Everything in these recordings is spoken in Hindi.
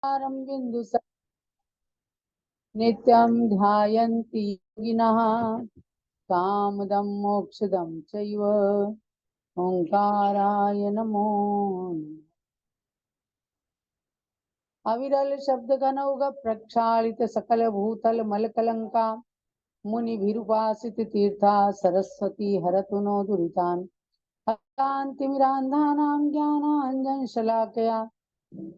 बिंदु नित्यं ध्यायन्ति योगिनः कामदं मोक्षदं चैव ओंकाराय नमो नमः। अविरल शब्द गनौग प्रक्षालित सकल भूतल मलकलंका मुनिभिरुपासित तीर्था सरस्वती हरतु नो दुरितान् कान्तिमिरान्धानां ज्ञानाञ्जन शलाकया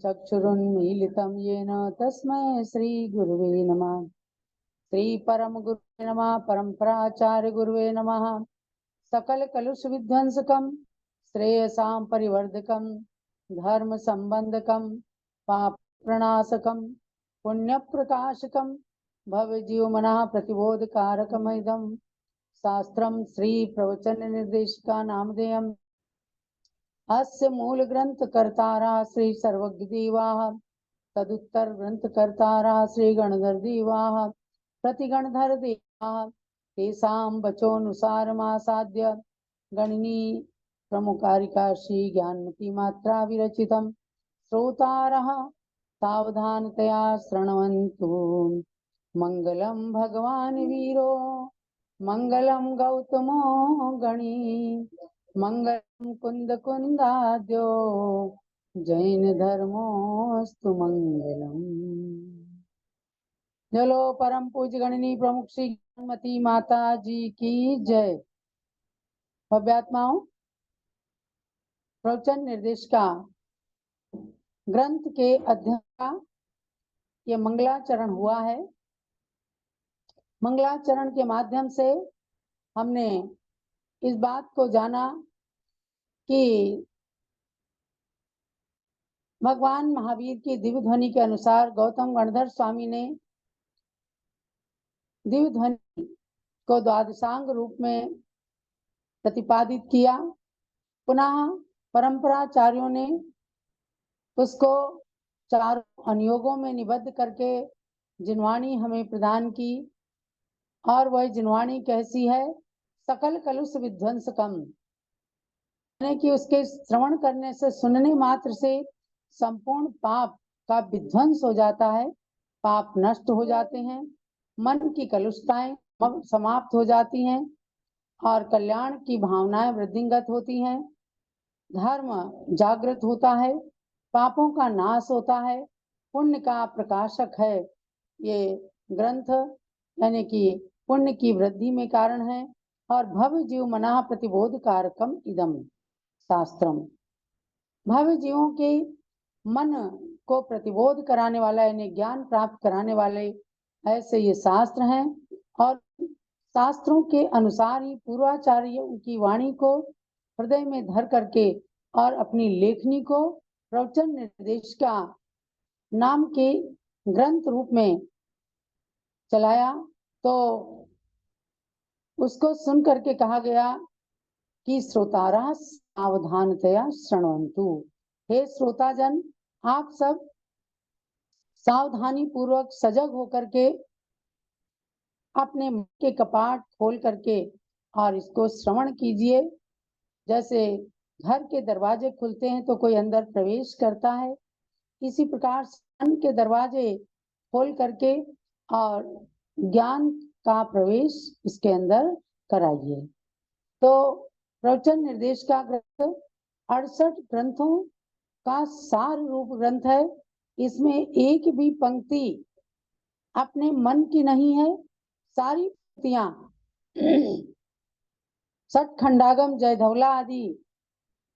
चक्षुरुन्मीलितं येन तस्मै श्रीगुरुवे नमः। श्री परम गुरुवे नमः। परम्पराचार्य गुरुवे नमः। सकल कलुष विध्वंसकं श्रेयसां परिवर्धकं धर्म संबंधकं पाप प्रणाशकं पुण्य प्रकाशकं भव्य जीव मना प्रतिबोध कारकमिदं शास्त्रं श्री प्रवचन निर्देशिका नामधेयम् अस्य मूल ग्रंथ कर्तारा श्री सर्वज्ञ देवाः तदुत्तर ग्रंथ कर्तारा श्री गणधर देवाः प्रतिगणधर देवाः तेषां वचोनुसारमासाद्य गणनी प्रमुखारिका श्री ज्ञानमती मात्रा विरचितं श्रोतारः सावधानतया शृण्वन्तु। मंगलम भगवान वीरो मंगलम गौतमो गणी मंगलम कुंद कुंदाद्यो जैन धर्मोस्तु मंगलम। चलो परम पूज्य गणनी प्रमुख श्री ज्ञानमती माता जी की जय। भव्यात्माओं, प्रवचन निर्देशिका ग्रंथ के अध्ययन का ये मंगलाचरण हुआ है। मंगलाचरण के माध्यम से हमने इस बात को जाना कि भगवान महावीर की दिव्य ध्वनि के अनुसार गौतम गणधर स्वामी ने दिव्य ध्वनि को द्वादशांग रूप में प्रतिपादित किया। पुनः परंपराचार्यों ने उसको चारों अनुयोगों में निबद्ध करके जिनवाणी हमें प्रदान की। और वह जिनवाणी कैसी है? सकल कलुष विध्वंसकम, यानी कि उसके श्रवण करने से, सुनने मात्र से संपूर्ण पाप का विध्वंस हो जाता है, पाप नष्ट हो जाते हैं, मन की कलुषताएं समाप्त हो जाती हैं और कल्याण की भावनाएं वृद्धिंगत होती हैं, धर्म जागृत होता है, पापों का नाश होता है, पुण्य का प्रकाशक है ये ग्रंथ, यानी कि पुण्य की वृद्धि में कारण है। और भव्य जीव मना प्रतिबोध कारकम इदम शास्त्रम, भव्य जीवों के मन को प्रतिबोध कराने वाला, यानी ज्ञान प्राप्त कराने वाले ऐसे ये शास्त्र हैं। और शास्त्रों के अनुसार ही पूर्वाचार्य की वाणी को हृदय में धर करके और अपनी लेखनी को प्रवचन निर्देशिका नाम के ग्रंथ रूप में चलाया। तो उसको सुन करके कहा गया कि श्रोतारा सावधानतया शृण्वन्तु। हे श्रोताजन, आप सब सावधानी पूर्वक सजग होकर के अपने मन के कपाट खोल करके और इसको श्रवण कीजिए। जैसे घर के दरवाजे खुलते हैं तो कोई अंदर प्रवेश करता है, इसी प्रकार मन के दरवाजे खोल करके और ज्ञान का प्रवेश इसके अंदर कराइए। तो प्रवचन निर्देश का ग्रंथ 68 ग्रंथों का सार रूप ग्रंथ है। इसमें एक भी पंक्ति अपने मन की नहीं है, सारी पंक्तियां सठ खंडागम जयधवला आदि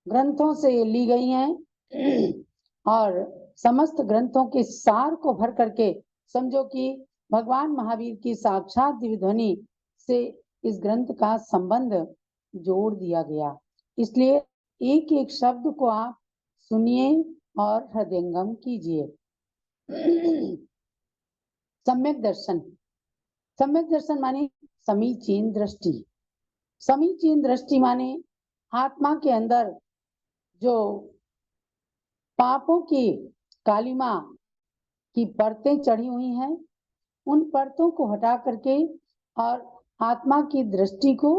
ग्रंथों से ली गई हैं और समस्त ग्रंथों के सार को भर करके समझो कि भगवान महावीर की साक्षात दिव्य ध्वनि से इस ग्रंथ का संबंध जोड़ दिया गया। इसलिए एक एक शब्द को आप सुनिए और हृदयंगम कीजिए। सम्यक दर्शन, सम्यक दर्शन माने समीचीन दृष्टि। समीचीन दृष्टि माने आत्मा के अंदर जो पापों की कालिमा की परतें चढ़ी हुई हैं, उन परतों को हटा करके और आत्मा की दृष्टि को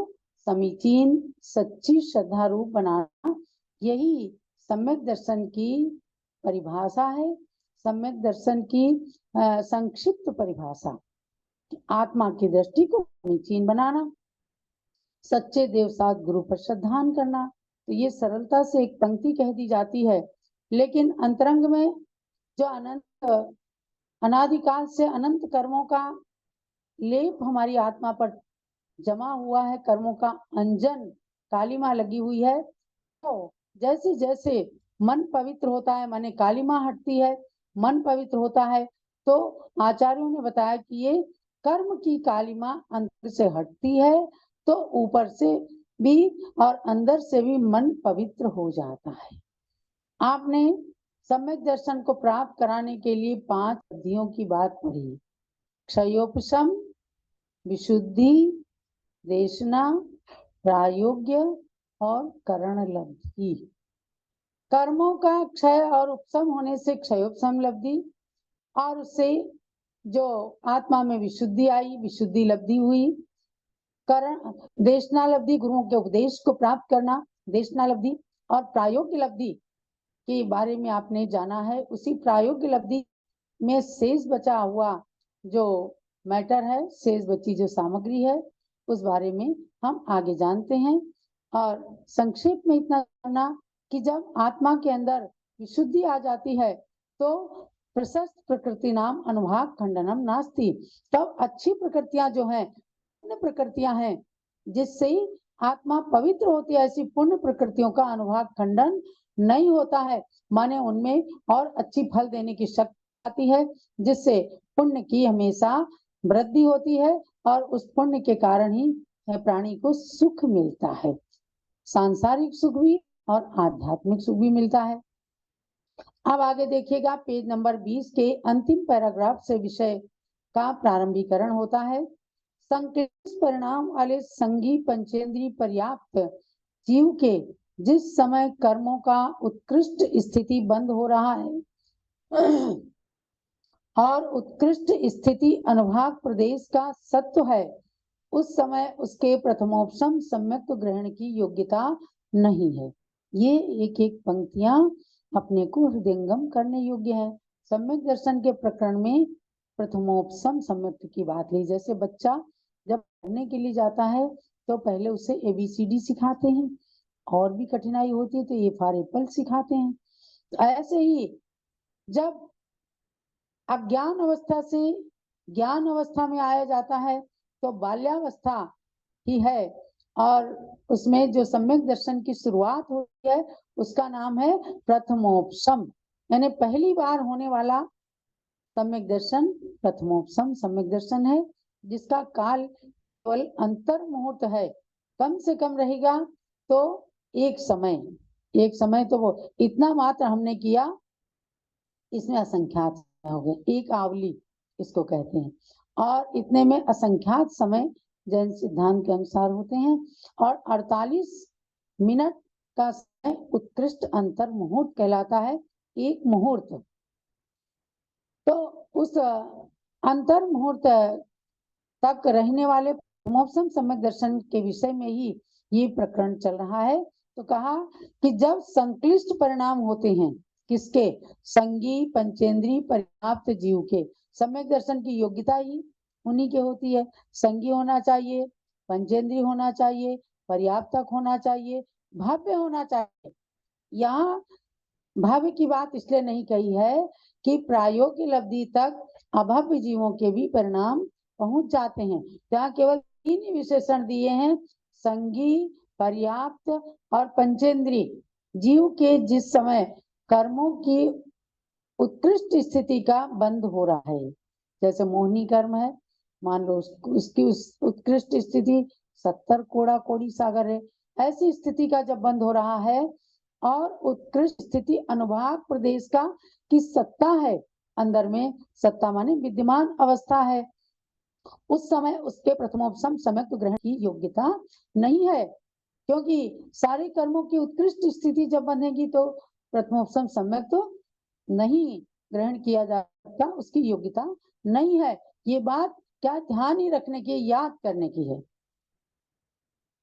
समीचीन सच्ची श्रद्धा रूप बनाना, यही सम्यक दर्शन की परिभाषा है। सम्यक दर्शन की संक्षिप्त परिभाषा। आत्मा की दृष्टि को समीचीन बनाना, सच्चे देव साथ गुरु पर श्रद्धान करना। तो ये सरलता से एक पंक्ति कह दी जाती है, लेकिन अंतरंग में जो अनंत अनादिकाल से अनंत कर्मों का लेप हमारी आत्मा पर जमा हुआ है, कर्मों का अंजन कालिमा लगी हुई है, तो जैसे जैसे मन पवित्र होता है, माने कालिमा हटती है, मन पवित्र होता है, तो आचार्यों ने बताया कि ये कर्म की कालिमा अंदर से हटती है, तो ऊपर से भी और अंदर से भी मन पवित्र हो जाता है। आपने सम्यक दर्शन को प्राप्त कराने के लिए 5 विधियों की बात पढ़ी। क्षयोपशम, विशुद्धि, देशना, प्रायोग्य और करण लब्धि। कर्मों का क्षय और उपशम होने से क्षयोपशम लब्धि, और उससे जो आत्मा में विशुद्धि आई, विशुद्धि लब्धि हुई। करण देशना लब्धि, गुरुओं के उपदेश को प्राप्त करना, देशना लब्धि। और प्रायोग्य लब्धि के बारे में आपने जाना है। उसी प्रायोग्य लब्धि में शेष बचा हुआ जो मैटर है, शेष बची जो सामग्री है, उस बारे में हम आगे जानते हैं। और संक्षेप में इतना जानना कि जब आत्मा के अंदर विशुद्धि आ जाती है तो प्रशस्त प्रकृति नाम अनुभाग खंडनम नास्ति। तब अच्छी प्रकृतियां जो हैं, पुण्य प्रकृतियां हैं, जिससे आत्मा पवित्र होती है, ऐसी पुण्य प्रकृतियों का अनुभाग खंडन नहीं होता है, माने उनमें और अच्छी फल देने की शक्ति आती है, जिससे पुण्य की हमेशा वृद्धि होती है और उस पुण्य के कारण ही प्राणी को सुख मिलता है, सांसारिक सुख भी और आध्यात्मिक सुख भी मिलता है। अब आगे देखिएगा, पेज नंबर 20 के अंतिम पैराग्राफ से विषय का प्रारंभीकरण होता है। संक्लिष्ट परिणाम वाले संगी पंचेंद्रीय पर्याप्त जीव के जिस समय कर्मों का उत्कृष्ट स्थिति बंद हो रहा है और उत्कृष्ट स्थिति अनुभाग प्रदेश का सत्व है, उस समय उसके प्रथमोपशम सम्यक ग्रहण की योग्यता नहीं है। ये एक एक पंक्तियां अपने को हृदयंगम करने योग्य है। सम्यक दर्शन के प्रकरण में प्रथमोपशम सम्यक की बात ली। जैसे बच्चा जब पढ़ने के लिए जाता है तो पहले उसे ABCD सिखाते हैं, और भी कठिनाई होती है तो A फॉर एप्पल सिखाते हैं। तो ऐसे ही जब अज्ञान अवस्था से ज्ञान अवस्था में आया जाता है तो बाल्यावस्था ही है, और उसमें जो सम्यक दर्शन की शुरुआत होती है उसका नाम है प्रथमोपशम, यानी पहली बार होने वाला सम्यक दर्शन प्रथमोपशम सम्यक दर्शन है, जिसका काल केवल अंतर मुहूर्त है, कम से कम रहेगा तो एक समय तो वो इतना मात्र हमने किया, इसमें असंख्यात हो गए, एक आवली इसको कहते हैं, और इतने में असंख्यात समय जैन सिद्धांत के अनुसार होते हैं। और 48 मिनट का समय उत्कृष्ट अंतर मुहूर्त कहलाता है, एक मुहूर्त। तो उस अंतर मुहूर्त तक रहने वाले प्रथमोपशम सम्यक दर्शन के विषय में ही ये प्रकरण चल रहा है। तो कहा कि जब संक्लिष्ट परिणाम होते हैं, किसके? संगी पंचेंद्रीय पर्याप्त जीव के। सम्यक दर्शन की योग्यता ही उन्हीं के होती है। संगी होना चाहिए, पंचेंद्रीय होना चाहिए, पर्याप्तक होना चाहिए, भव्य होना चाहिए। यहाँ भव्य की बात इसलिए नहीं कही है कि प्रायोगिक लब्धि तक अभव्य जीवों के भी परिणाम पहुंच जाते हैं। यहाँ केवल 3 विशेषण दिए हैं, संगी, पर्याप्त और पंचेंद्रीय जीव के जिस समय कर्मों की उत्कृष्ट स्थिति का बंद हो रहा है। जैसे मोहिनी कर्म है, मान लो उसकी उत्कृष्ट स्थिति 70 कोड़ा कोड़ी सागर है, ऐसी स्थिति का जब बंद हो रहा है और उत्कृष्ट स्थिति अनुभाग प्रदेश का की सत्ता है, अंदर में सत्ता माने विद्यमान अवस्था है, उस समय उसके प्रथमोपशम सम्यक ग्रहण की योग्यता नहीं है, क्योंकि सारे कर्मों की उत्कृष्ट स्थिति जब बनेगी तो प्रथमोपशम सम्यक तो नहीं ग्रहण किया जा सकता, उसकी योग्यता नहीं है। ये बात क्या ध्यान ही रखने की, याद करने की है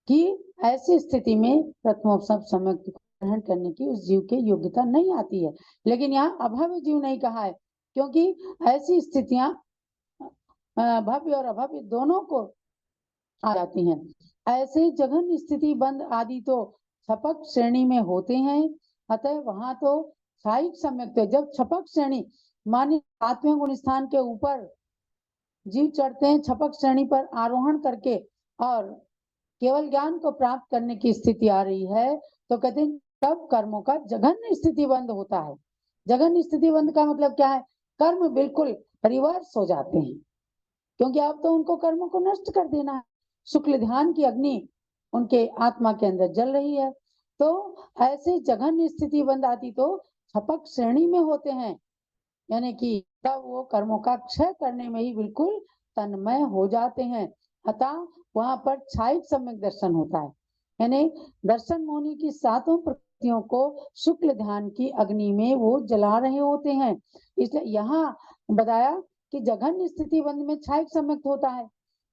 कि ऐसी स्थिति में प्रथमोपशम सम्यक ग्रहण करने की उस जीव के योग्यता नहीं आती है। लेकिन यहाँ अभव्य जीव नहीं कहा है, क्योंकि ऐसी स्थितियां भव्य और अभव्य दोनों को आ जाती हैं। ऐसे जघन्य स्थिति बंद आदि तो छपक श्रेणी में होते हैं, अतः वहां तो छायिक सम्यक, जब छपक श्रेणी माने 7वें गुण स्थान के ऊपर जीव चढ़ते हैं, छपक श्रेणी पर आरोहण करके और केवल ज्ञान को प्राप्त करने की स्थिति आ रही है, तो कहते हैं तब कर्मों का जघन्य स्थिति बंद होता है। जघन्य स्थिति बंद का मतलब क्या है? कर्म बिल्कुल रिवर्स हो जाते हैं, क्योंकि अब तो उनको कर्मों को नष्ट कर देना है। शुक्ल ध्यान की अग्नि उनके आत्मा के अंदर जल रही है। तो ऐसे जघन्य स्थिति बंद आती तो छपक श्रेणी में होते हैं, यानी कि तब वो कर्मों का क्षय करने में ही बिल्कुल तन्मय हो जाते हैं। अतः वहां पर छायिक सम्यक दर्शन होता है, यानी दर्शन मोनि की 7 प्रकृतियों को शुक्ल ध्यान की अग्नि में वो जला रहे होते हैं। इसलिए यहाँ बताया कि जघन्य स्थिति बंद में छायिक सम्यक होता है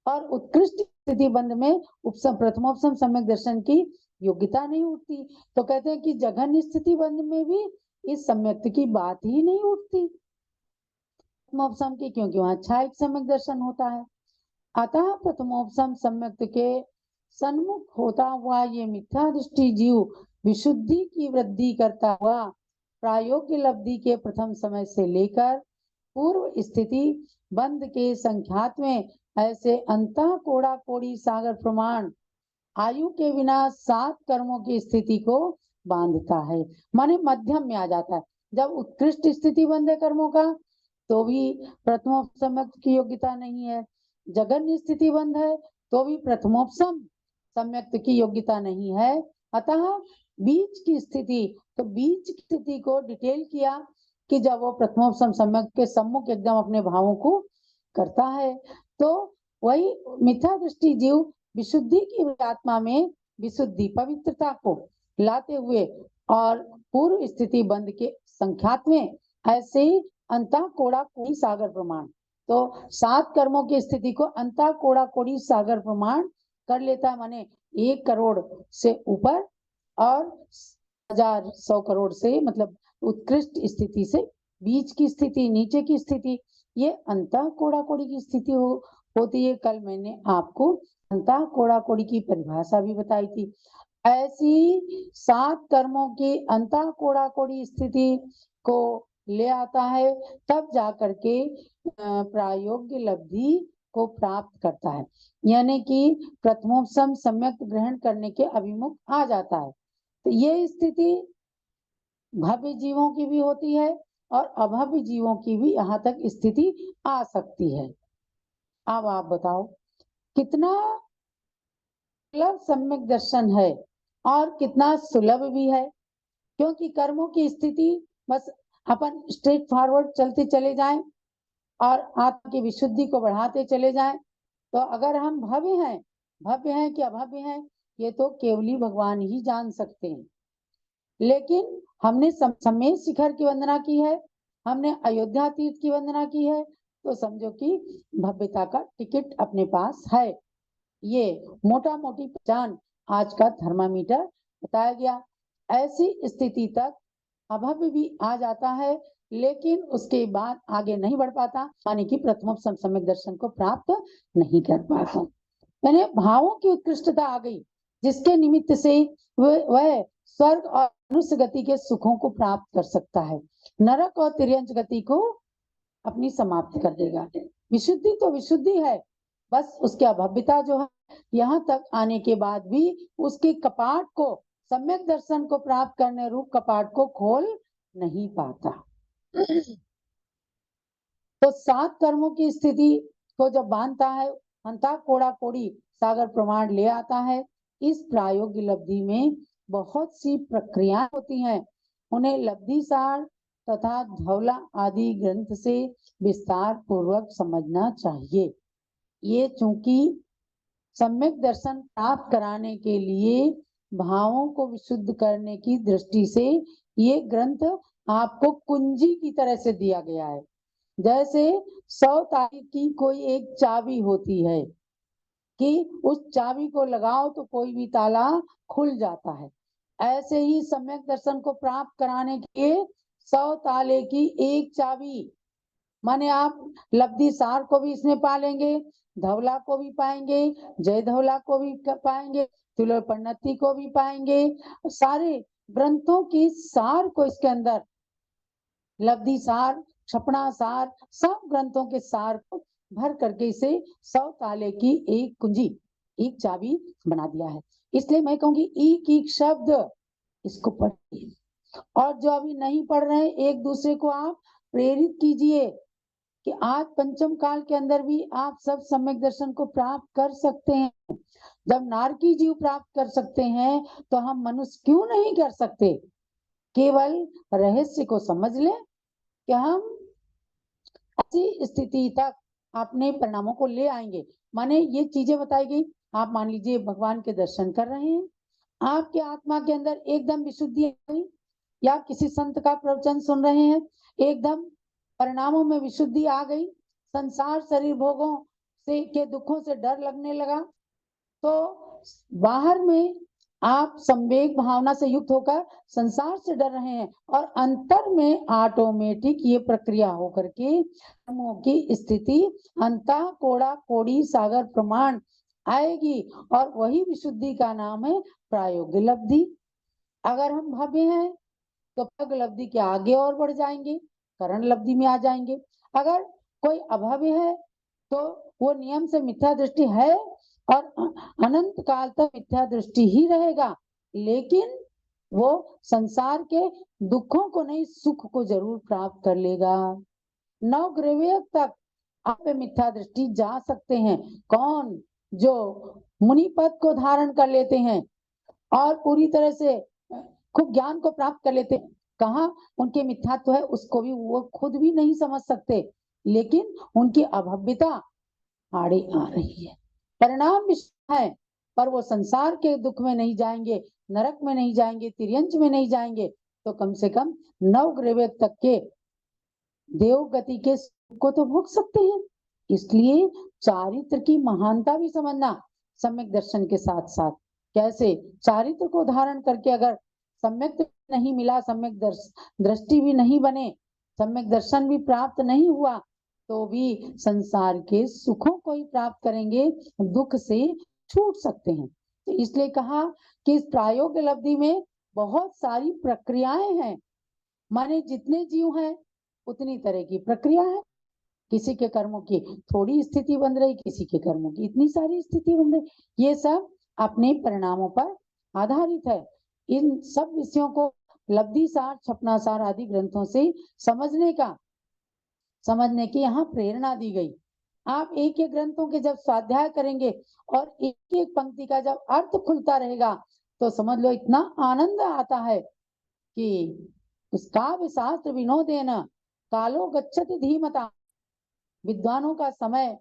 और उत्कृष्ट स्थिति बंद में उपसम प्रथमोपसम सम्यक दर्शन की योग्यता नहीं उठती। तो कहते हैं कि जघन्य स्थिति बंद में भी इस सम्यक की बात ही नहीं उठती प्रथमोपसम की, क्योंकि वहां छायिक सम्यक दर्शन होता है। अतः प्रथमोपसम सम्यक के सन्मुख होता हुआ ये मिथ्या दृष्टि जीव विशुद्धि की वृद्धि करता हुआ प्रायोग्य लब्धि के प्रथम समय से लेकर पूर्व स्थिति बंद के संख्यात में ऐसे अंतः कोड़ा कोड़ी सागर प्रमाण आयु के बिना 7 कर्मों की स्थिति को बांधता है, माने मध्यम में आ जाता है। जब उत्कृष्ट स्थिति बंद है कर्मों का तो भी प्रथमोपसम की योग्यता नहीं है, जघन्य स्थिति बंद है तो भी प्रथमोपसम सम्यक की योग्यता नहीं है। अतः बीच की स्थिति, तो बीच की स्थिति को डिटेल किया कि जब वो प्रथमोपसम सम्यक के सम्मुख एकदम अपने भावों को करता है, तो वही मिथ्या दृष्टि जीव विशुद्धि की आत्मा में विशुद्धि पवित्रता को लाते हुए और पूर्व स्थिति बंद के संख्यात में ऐसे ही अंतः कोड़ा कोड़ी सागर प्रमाण, तो 7 कर्मों की स्थिति को अंतः कोड़ा कोड़ी सागर प्रमाण कर लेता है, माने 1 करोड़ से ऊपर और 1,100 करोड़ से, मतलब उत्कृष्ट स्थिति से बीच की स्थिति, नीचे की स्थिति, ये अंतः कोड़ा कोड़ी की स्थिति होती है। कल मैंने आपको अंतः कोड़ा कोड़ी की परिभाषा भी बताई थी। ऐसी 7 कर्मों की अंतः कोड़ा कोड़ी स्थिति को ले आता है, तब जाकर के प्रायोग्य लब्धि को प्राप्त करता है, यानी कि प्रथमोपसम सम्यक ग्रहण करने के अभिमुख आ जाता है। तो ये स्थिति भव्य जीवों की भी होती है और अभव्य जीवों की भी यहाँ तक स्थिति आ सकती है। अब आप बताओ कितना सुलभ सम्यक दर्शन है और कितना सुलभ भी है, क्योंकि कर्मों की स्थिति बस अपन स्ट्रेट फॉरवर्ड चलते चले जाएं और आत्मा की विशुद्धि को बढ़ाते चले जाएं, तो अगर हम भव्य हैं कि अभव्य हैं ये तो केवली भगवान ही जान सकते हैं। लेकिन हमने समेत शिखर की वंदना की है, हमने अयोध्या तीर्थ की वंदना की है, तो समझो कि भव्यता का टिकट अपने पास है। ये मोटा मोटी पहचान आज का थर्मामीटर बताया गया। ऐसी स्थिति तक अभव्य भी आ जाता है, लेकिन उसके बाद आगे नहीं बढ़ पाता, यानी कि प्रथमोपसम सम्यक दर्शन को प्राप्त नहीं कर पाता। यानी भावों की उत्कृष्टता आ गई, जिसके निमित्त से वह स्वर्ग और मनुष्य गति के सुखों को प्राप्त कर सकता है, नरक और तिर्यंच गति को अपनी समाप्त कर देगा। विशुद्धि तो विशुद्धि है, बस उसकी अभव्यता जो है यहाँ तक आने के बाद भी उसके कपाट को, सम्यक दर्शन को प्राप्त करने रूप कपाट को खोल नहीं पाता। तो 7 कर्मों की स्थिति को जब बांधता है, अंता कोड़ा कोड़ी सागर प्रमाण ले आता है। इस प्रायोगिक लब्धि में बहुत सी प्रक्रियाएं होती हैं, उन्हें लब्धि सार तथा धौला आदि ग्रंथ से विस्तार पूर्वक समझना चाहिए। ये चूंकि सम्यक दर्शन प्राप्त कराने के लिए भावों को विशुद्ध करने की दृष्टि से ये ग्रंथ आपको कुंजी की तरह से दिया गया है, जैसे 100 ताले की कोई एक चाबी होती है कि उस चाबी को लगाओ तो कोई भी ताला खुल जाता है। ऐसे ही सम्यक दर्शन को प्राप्त कराने के 100 ताले की एक चाबी माने आप लब्धि सार को भी इसमें पालेंगे, धवला को भी पाएंगे, जय धवला को भी पाएंगे, तिलोपन्नति को भी पाएंगे। सारे ग्रंथों की सार को इसके अंदर, लब्धि सार, छपना सार, सब ग्रंथों के सार को भर करके इसे 100 ताले की एक कुंजी, एक चाबी बना दिया है। इसलिए मैं कहूंगी एक एक शब्द इसको पढ़िए, और जो अभी नहीं पढ़ रहे हैं एक दूसरे को आप प्रेरित कीजिए कि आज पंचम काल के अंदर भी आप सब सम्यक दर्शन को प्राप्त कर सकते हैं। जब नारकी जीव प्राप्त कर सकते हैं तो हम मनुष्य क्यों नहीं कर सकते। केवल रहस्य को समझ लें कि हम ऐसी स्थिति तक अपने परिणामों को ले आएंगे। माने ये चीजें बताई गई, आप मान लीजिए भगवान के दर्शन कर रहे हैं, आपके आत्मा के अंदर एकदम विशुद्धि आ गई, या किसी संत का प्रवचन सुन रहे हैं, एकदम परिणामों में विशुद्धि आ गई, संसार शरीर भोगों से के दुखों से डर लगने लगा, तो बाहर में आप संवेग भावना से युक्त होकर संसार से डर रहे हैं, और अंतर में ऑटोमेटिक ये प्रक्रिया होकर के कर्मों की स्थिति अंतः कोड़ा कोड़ी सागर प्रमाण आएगी, और वही विशुद्धि का नाम है प्रायोगिक लब्धि। अगर हम भव्य हैं तो पग लब्धि के आगे और बढ़ जाएंगे, करण लब्धि में आ जाएंगे। अगर कोई अभव्य है तो वो नियम से मिथ्या दृष्टि है और अनंत काल तक मिथ्या दृष्टि ही रहेगा, लेकिन वो संसार के दुखों को नहीं, सुख को जरूर प्राप्त कर लेगा। नवग्रह तक आप मिथ्या दृष्टि जा सकते हैं। कौन? जो मुनि पद को धारण कर लेते हैं और पूरी तरह से खूब ज्ञान को प्राप्त कर लेते हैं। कहा उनके मिथ्यात्व है उसको भी वो खुद भी नहीं समझ सकते, लेकिन उनकी अभव्यता आड़े आ रही है। परिणाम विषय है, पर वो संसार के दुख में नहीं जाएंगे, नरक में नहीं जाएंगे, तिर्यंच में नहीं जाएंगे, तो कम से कम नवग्रह तक के देव गति के सुख को तो भोग सकते हैं। इसलिए चारित्र की महानता भी समझना सम्यक दर्शन के साथ साथ। कैसे? चारित्र को धारण करके अगर सम्यक नहीं मिला, सम्यक दृष्टि भी नहीं बने, सम्यक दर्शन भी प्राप्त नहीं हुआ, तो भी संसार के सुखों को ही प्राप्त करेंगे, दुख से छूट सकते हैं। तो इसलिए कहा कि इस प्रायोगिक लब्धि में बहुत सारी प्रक्रियाएं हैं। माने जितने जीव हैं उतनी तरह की प्रक्रिया है। किसी के कर्मों की थोड़ी स्थिति बन रही, किसी के कर्मों की इतनी सारी स्थिति बन रही। ये सब अपने परिणामों पर आधारित है। इन सब विषयों को लब्धि सार, छपना सार आदि ग्रंथों से समझने की यहाँ प्रेरणा दी गई। आप एक एक ग्रंथों के जब स्वाध्याय करेंगे और एक एक पंक्ति का जब अर्थ खुलता रहेगा, तो समझ लो इतना आनंद आता है कि उसका शास्त्र विनोदेन कालो गच्छति धीमता। विद्वानों का समय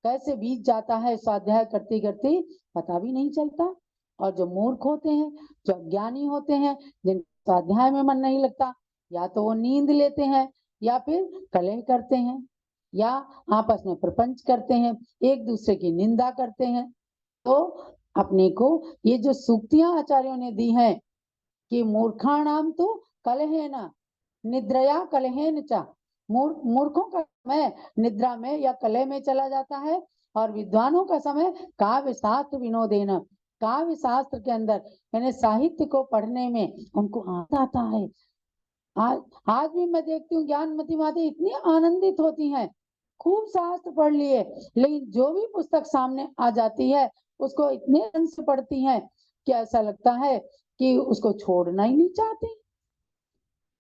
कैसे बीत जाता है स्वाध्याय करते करते पता भी नहीं चलता। और जो मूर्ख होते हैं, जो अज्ञानी होते हैं, जिन स्वाध्याय में मन नहीं लगता, या तो वो नींद लेते हैं, या फिर कलह करते हैं, या आपस में प्रपंच करते हैं, एक दूसरे की निंदा करते हैं। तो अपने को ये जो सूक्तियां आचार्यों ने दी हैं कि मूर्खाणाम तो कलहेन निद्रया कलहेन च, मूर्खों का समय निद्रा में या कलह में चला जाता है, और विद्वानों का समय काव्य शास्त्र विनोदेन, काव्य शास्त्र के अंदर यानी साहित्य को पढ़ने में उनको आनंद आता है। आज भी मैं देखती हूँ ज्ञानमती माता इतनी आनंदित होती हैं, खूब शास्त्र पढ़ लिए, लेकिन जो भी पुस्तक सामने आ जाती है उसको इतने रंग से पढ़ती हैं कि ऐसा लगता है कि उसको छोड़ना ही नहीं चाहती।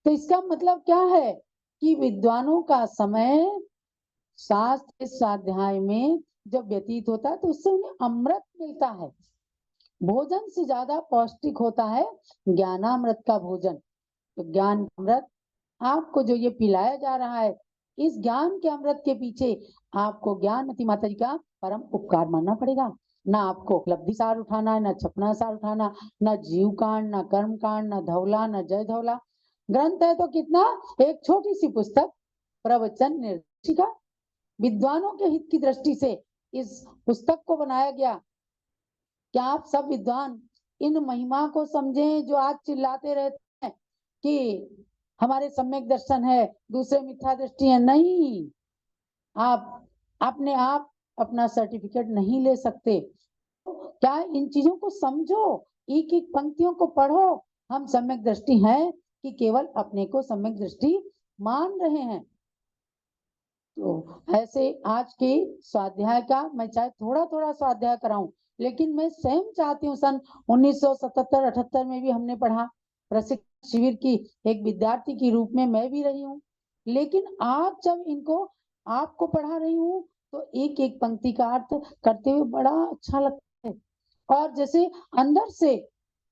तो इसका मतलब क्या है कि विद्वानों का समय शास्त्र स्वाध्याय में जब व्यतीत होता है तो उससे उन्हें अमृत मिलता है। भोजन से ज्यादा पौष्टिक होता है ज्ञानामृत का भोजन। तो ज्ञान अमृत आपको जो ये पिलाया जा रहा है, इस ज्ञान के अमृत के पीछे आपको ज्ञानमती माता जी का परम उपकार मानना पड़ेगा। ना आपको लब्धि सार उठाना है, ना छपना सार उठाना, ना जीव कांड, ना कर्म कांड, ना धवला, ना जय धवला। ग्रंथ है तो कितना, एक छोटी सी पुस्तक, प्रवचन निर्देशिका। विद्वानों के हित की दृष्टि से इस पुस्तक को बनाया गया। क्या आप सब विद्वान इन महिमा को समझें जो आज चिल्लाते रहते हैं कि हमारे सम्यक दर्शन है, दूसरे मिथ्या दृष्टि है, नहीं। आप अपने आप अपना सर्टिफिकेट नहीं ले सकते। क्या इन चीजों को समझो, एक एक पंक्तियों को पढ़ो। हम सम्यक दृष्टि हैं कि केवल अपने को सम्यक दृष्टि मान रहे हैं। तो ऐसे आज के स्वाध्याय का मैं चाहे थोड़ा थोड़ा स्वाध्याय कराऊं, लेकिन मैं स्वयं चाहती हूँ, सन 1977-78 में भी हमने पढ़ा, प्रशिक्षण शिविर की एक विद्यार्थी के रूप में मैं भी रही हूँ। लेकिन आज जब इनको आपको पढ़ा रही हूँ तो एक एक पंक्ति का अर्थ करते हुए बड़ा अच्छा लगता है, और जैसे अंदर से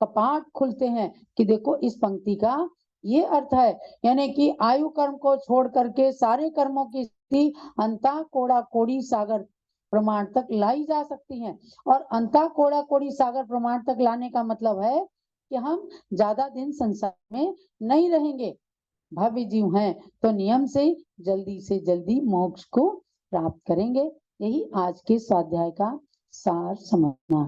कपाट खुलते हैं कि देखो इस पंक्ति का ये अर्थ है, यानी कि आयु कर्म को छोड़ करके सारे कर्मों की स्थिति अंता कोड़ा कोड़ी सागर प्रमाण तक लाई जा सकती है। और अंता कोड़ा कोड़ी सागर प्रमाण तक लाने का मतलब है कि हम ज्यादा दिन संसार में नहीं रहेंगे, भव्य जीव हैं तो नियम से जल्दी मोक्ष को प्राप्त करेंगे। यही आज के स्वाध्याय का सार समझना।